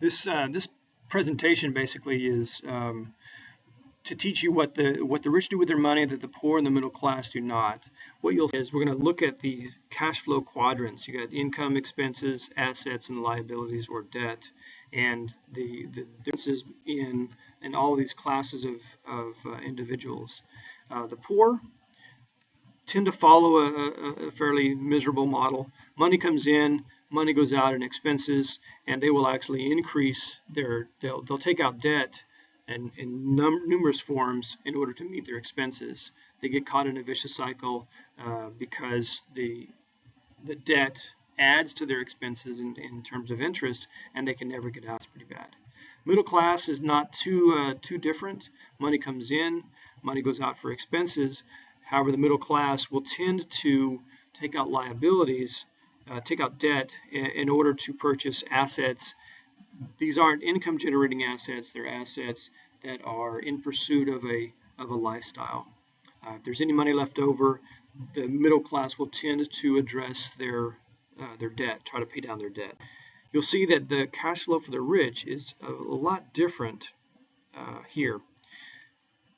This presentation basically is to teach you what the rich do with their money that the poor and the middle class do not. What you'll see is we're going to look at these cash flow quadrants. You got income, expenses, assets, and liabilities or debt, and the differences in all of these classes of individuals. The poor tend to follow a fairly miserable model. Money comes in, money goes out in expenses, and they will actually increase they'll take out debt and in numerous forms in order to meet their expenses. They get caught in a vicious cycle because the debt adds to their expenses in terms of interest, and they can never get out. It's pretty bad. Middle class is not too different. Money comes in, money goes out for expenses. However, the middle class will tend to take out liabilities, take out debt in order to purchase assets. These aren't income generating assets, they're assets that are in pursuit of a lifestyle. If there's any money left over, the middle class will tend to address their debt, try to pay down their debt. You'll see that the cash flow for the rich is a lot different here.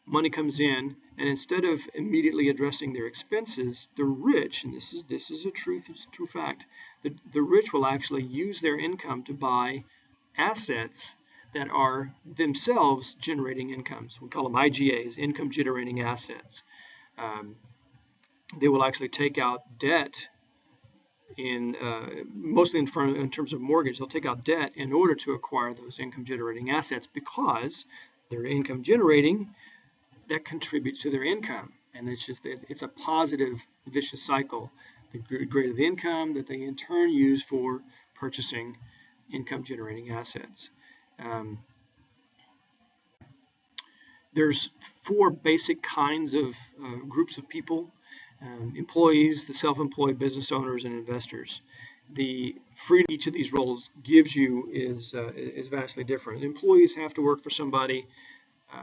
Money comes in, and instead of immediately addressing their expenses, the rich, and this is a true fact, the rich will actually use their income to buy assets that are themselves generating incomes. We call them IGAs, income generating assets. They will actually take out debt mostly in terms of mortgage. They'll take out debt in order to acquire those income generating assets because they're income generating. That contributes to their income, and it's a positive vicious cycle. The greater the income that they in turn use for purchasing income generating assets. There's four basic kinds of groups of people: employees, the self-employed, business owners, and investors. The freedom each of these roles gives you is vastly different. Employees have to work for somebody.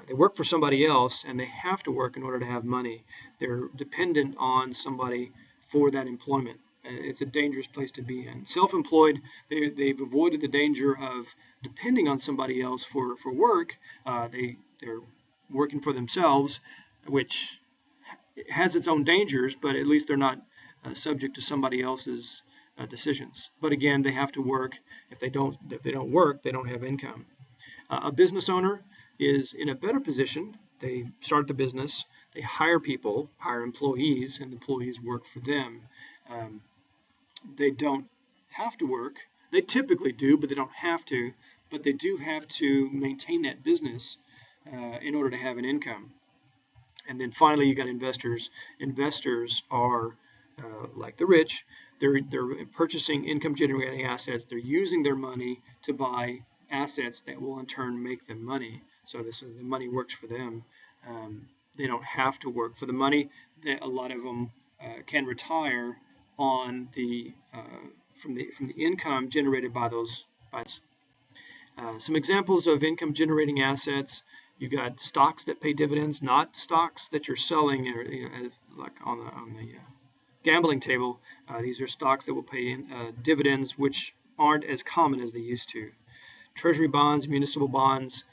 They work for somebody else, and they have to work in order to have money. They're dependent on somebody for that employment. It's a dangerous place to be in. Self-employed, they've avoided the danger of depending on somebody else for work. They're working for themselves, which has its own dangers, but at least they're not subject to somebody else's decisions. But again, they have to work. If they don't work, they don't have income. A business owner is in a better position. They start the business, they hire people, hire employees, and employees work for them. They don't have to work. They typically do, but they don't have to. But they do have to maintain that business in order to have an income. And then finally, you got investors. Investors are like the rich. They're purchasing income generating assets. They're using their money to buy assets that will in turn make them money. So the money works for them. They don't have to work for the money. A lot of them can retire on from the income generated by those. Some examples of income generating assets: you got stocks that pay dividends, not stocks that you're selling, like on the gambling table. These are stocks that will pay dividends, which aren't as common as they used to. Treasury bonds, municipal bonds.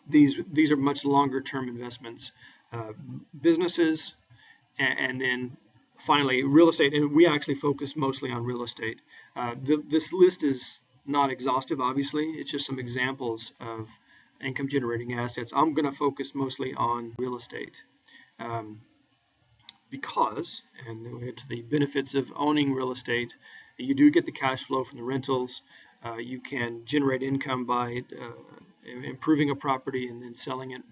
These are much longer term investments. Businesses, and then finally real estate. And we actually focus mostly on real estate. This list is not exhaustive, obviously. It's just some examples of income generating assets. I'm going to focus mostly on real estate because, and we'll get to the benefits of owning real estate, you do get the cash flow from the rentals. You can generate income by improving a property and then selling it.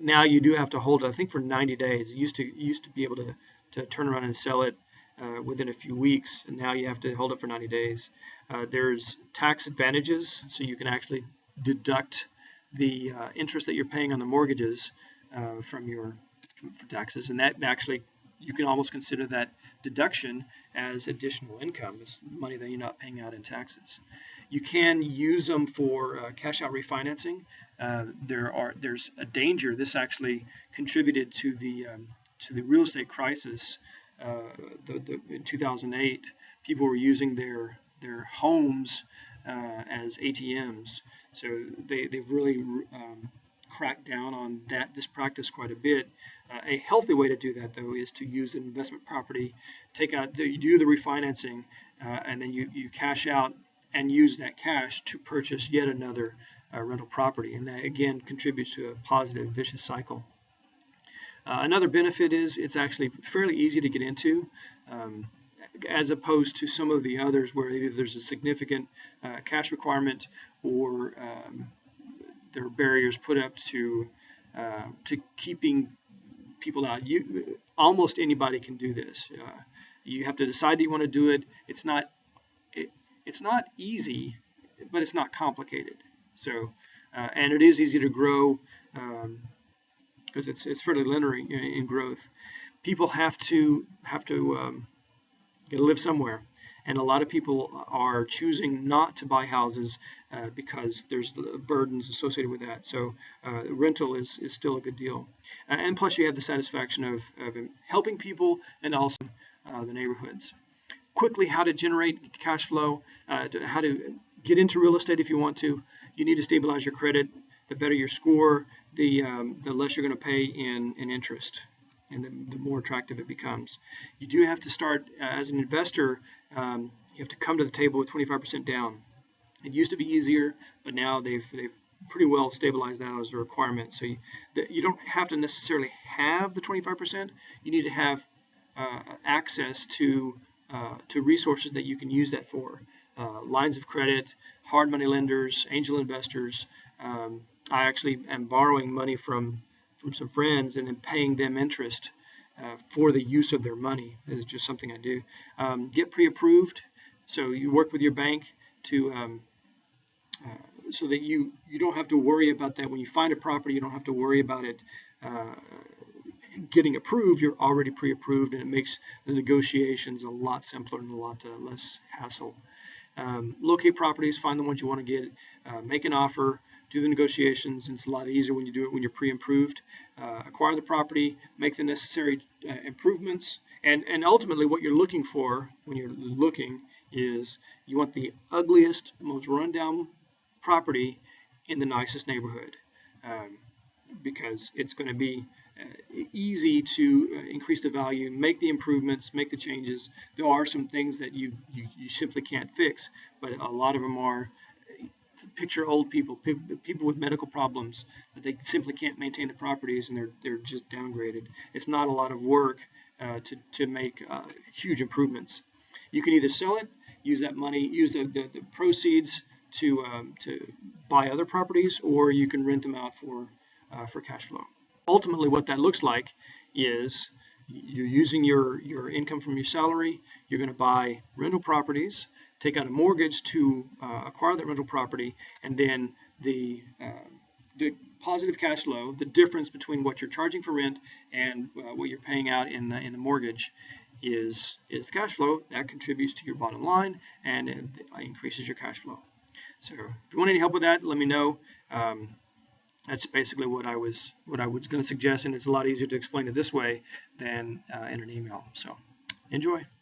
Now you do have to hold it, I think, for 90 days. You used to be able to turn around and sell it within a few weeks, and now you have to hold it for 90 days. There's tax advantages, so you can actually deduct the interest that you're paying on the mortgages for taxes, and that actually you can almost consider that deduction as additional income. It's money that you're not paying out in taxes. You can use them for cash out refinancing. There's a danger. This actually contributed to the real estate crisis in 2008. People were using their their homes as ATMs. So they've really cracked down on this practice quite a bit. A healthy way to do that, though, is to use an investment property, you do the refinancing, and then you cash out and use that cash to purchase yet another rental property, and that again contributes to a positive vicious cycle. Another benefit is it's actually fairly easy to get into, as opposed to some of the others where either there's a significant cash requirement or there are barriers put up to keeping people out. Almost anybody can do this. You have to decide that you want to do it. It's not easy, but it's not complicated. So, and it is easy to grow because it's fairly linear in growth. People have to live somewhere, and a lot of people are choosing not to buy houses because there's burdens associated with that. So rental is still a good deal, and plus you have the satisfaction of helping people and also the neighborhoods. Quickly, how to generate cash flow, how to get into real estate if you want to. You need to stabilize your credit. The better your score, the less you're going to pay in interest, and the more attractive it becomes. You do have to start as an investor. You have to come to the table with 25% down. It used to be easier, but now they've pretty well stabilized that as a requirement. So you don't have to necessarily have the 25%. You need to have access to resources that you can use that for. Lines of credit, hard money lenders, angel investors. I actually am borrowing money from some friends and then paying them interest for the use of their money. It's just something I do. Get pre-approved, so you work with your bank to so that you don't have to worry about that. When you find a property, you don't have to worry about it getting approved. You're already pre-approved, and it makes the negotiations a lot simpler and a lot less hassle. Locate properties, find the ones you want to get, make an offer, do the negotiations, and it's a lot easier when you do it when you're pre-approved. Acquire the property, make the necessary improvements, and ultimately what you're looking for when you're looking is you want the ugliest, most rundown property in the nicest neighborhood, because it's going to be easy to increase the value, make the improvements, make the changes. There are some things that you simply can't fix, but a lot of them are. Picture old people with medical problems that they simply can't maintain the properties, and they're just downgraded. It's not a lot of work to make huge improvements. You can either sell it, use that money, use the proceeds to buy other properties, or you can rent them out for cash flow. Ultimately, what that looks like is you're using your income from your salary. You're going to buy rental properties, take out a mortgage to acquire that rental property, and then the positive cash flow, the difference between what you're charging for rent and what you're paying out in the mortgage, is the cash flow that contributes to your bottom line, and it increases your cash flow. So if you want any help with that, let me know. That's basically what I was going to suggest, and it's a lot easier to explain it this way than in an email. So enjoy.